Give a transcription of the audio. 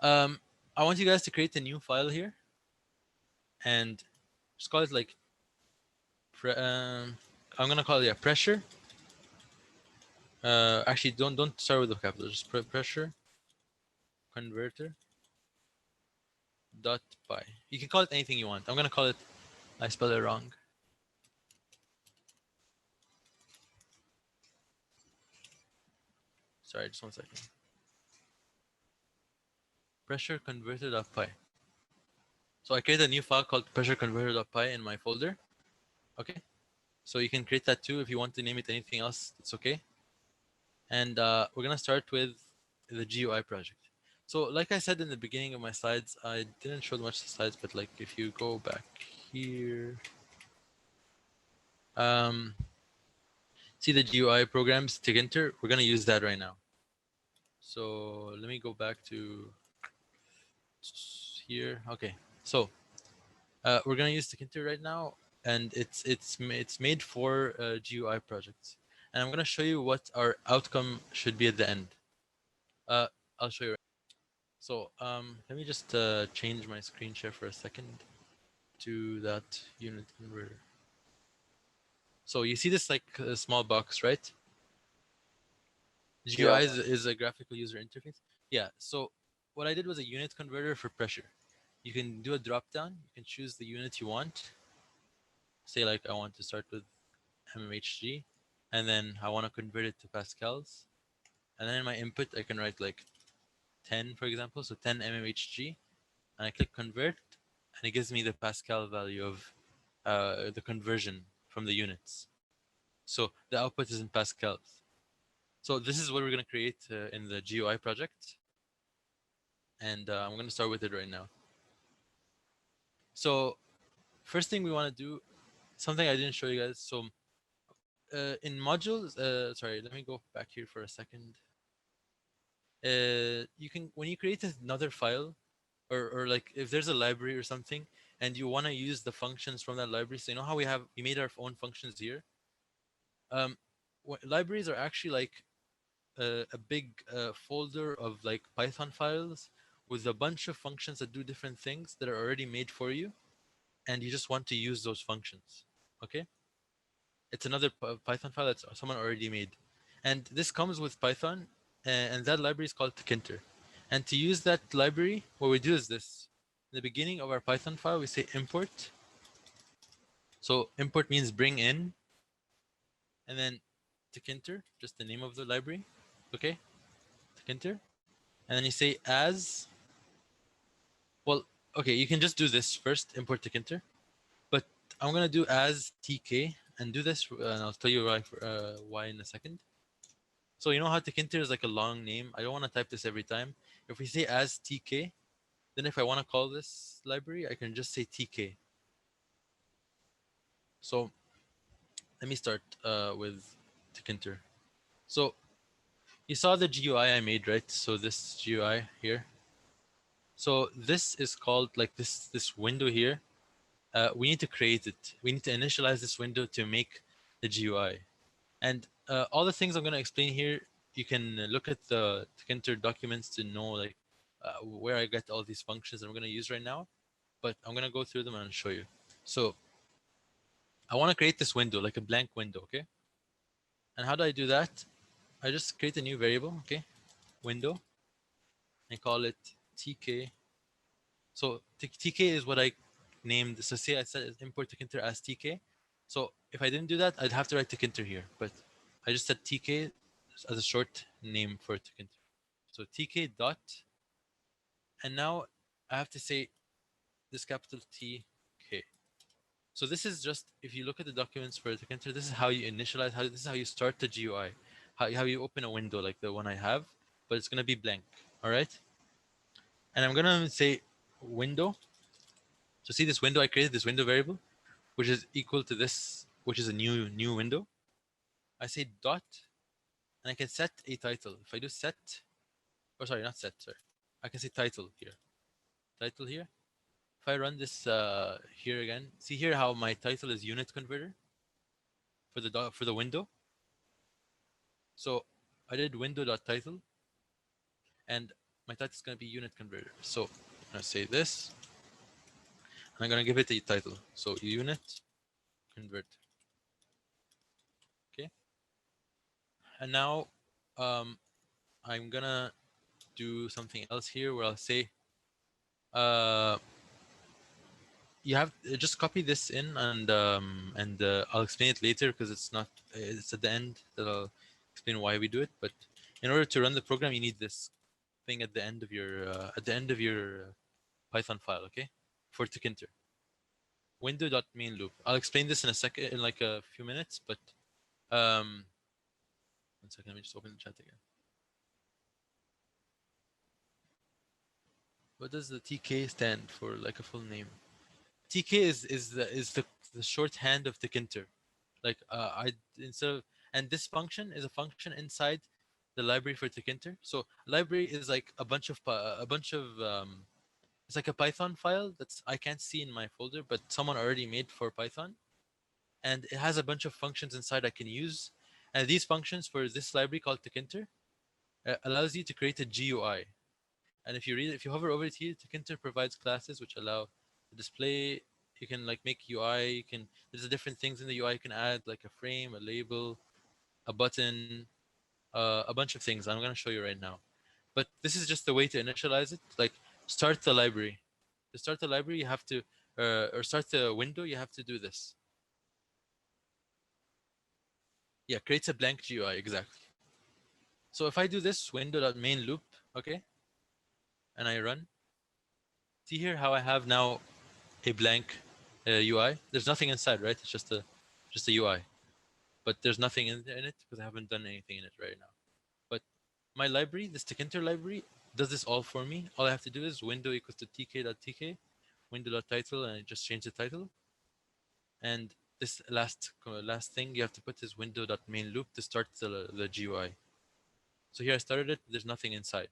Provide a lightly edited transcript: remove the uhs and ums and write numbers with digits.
I want you guys to create a new file here and just call it like I'm gonna call it pressure. Actually, don't start with the capital. Just pressure converter dot py. You can call it anything you want. I'm gonna call it. I spelled it wrong. Sorry, just 1 second. Pressure converter dot py. So I created a new file called pressure converter dot py in my folder. Okay. So you can create that too if you want to name it anything else. It's okay. And we're gonna start with the GUI project. So like I said in the beginning of my slides, I didn't show much of the slides, but like if you go back here, see the GUI programs to enter, we're gonna use that right now. So let me go back to here. Okay, so we're gonna use Tkinter right now, and it's made for GUI projects, and I'm gonna show you what our outcome should be at the end. I'll show you. So let me just change my screen share for a second to that unit converter. So you see this like small box, right? GUI is a graphical user interface. Yeah. So what I did was a unit converter for pressure. You can do a drop down. You can choose the unit you want. Say like I want to start with mmHg, and then I want to convert it to pascals. And then in my input, I can write like 10, for example. So 10 mmHg, and I click convert, and it gives me the Pascal value of the conversion from the units. So the output is in pascals. So this is what we're going to create in the GUI project. And I'm going to start with it right now. So first thing we want to do, something I didn't show you guys. So in modules, sorry, let me go back here for a second. You can, when you create another file, or like if there's a library or something, and you want to use the functions from that library. So you know how we made our own functions here. Um, libraries are actually like a big folder of like Python files with a bunch of functions that do different things that are already made for you, and you just want to use those functions. Okay, it's another Python file that someone already made, and this comes with Python, and that library is called Tkinter. And to use that library, what we do is this: in the beginning of our Python file, we say import. So import means bring in, and then Tkinter, just the name of the library. Okay, Tkinter, and then you say as. Well, okay, you can just do this first, import Tkinter, but I'm gonna do as tk and do this, and I'll tell you why in a second. So you know how Tkinter is like a long name. I don't want to type this every time. If we say as tk, then if I want to call this library, I can just say tk. So let me start with Tkinter. So you saw the GUI I made, right? So this GUI here. So this is called like this window here. We need to create it. We need to initialize this window to make the GUI. And all the things I'm going to explain here, you can look at the Tkinter documents to know like where I get all these functions that I'm going to use right now. But I'm going to go through them and show you. So I want to create this window, like a blank window, okay? And how do I do that? I just create a new variable, okay? Window, and call it tk. So tk is what I named. So say I said import Tkinter as tk. So if I didn't do that, I'd have to write Tkinter here, but I just said tk as a short name for Tkinter. So tk dot, and now I have to say this capital tk. So this is just, if you look at the documents for Tkinter, this is how you initialize, this is how you start the GUI, how you open a window like the one I have, but it's gonna be blank. All right, and I'm gonna say window. So see this window, I created this window variable, which is equal to this, which is a new window. I say dot, and I can set a title. If I do set, or sorry, not set, sorry. I can say title here. Title here. If I run this here again, see here how my title is unit converter for the window. So I did window.title, and my title is going to be unit converter. So I'm going to say this. I'm going to give it a title. So unit converter. Okay. And now um, I'm going to do something else here where I'll say, uh, you have just copy this in, and I'll explain it later because it's not, it's at the end that I'll explain why we do it. But in order to run the program, you need this thing at the end of your Python file, okay? For Tkinter. Window.main loop. I'll explain this in a second, in like a few minutes, but um, one second, let me just open the chat again. What does the TK stand for, like a full name? TK is the shorthand of Tkinter. Like I instead of, and this function is a function inside the library for Tkinter. So library is like a bunch of it's like a Python file that's I can't see in my folder, but someone already made for Python, and it has a bunch of functions inside I can use. And these functions for this library called Tkinter allows you to create a GUI. And if you hover over it here, Tkinter provides classes which allow the display. You can like make UI. You can there's different things in the UI you can add, like a frame, a label, a button, a bunch of things. I'm gonna show you right now. But this is just the way to initialize it. Like start the library. To start the library, you have to, or start the window, you have to do this. Yeah, creates a blank GUI, exactly. So if I do this window.main loop, okay, and I run, see here how I have now a blank UI. There's nothing inside, right? It's just a UI, but there's nothing in it because I haven't done anything in it right now. But my library, this Tkinter library, does this all for me. All I have to do is window equals to tk.tk, window.title, and I just change the title. And this last thing you have to put is window.main loop to start the GUI. So here I started it. There's nothing inside.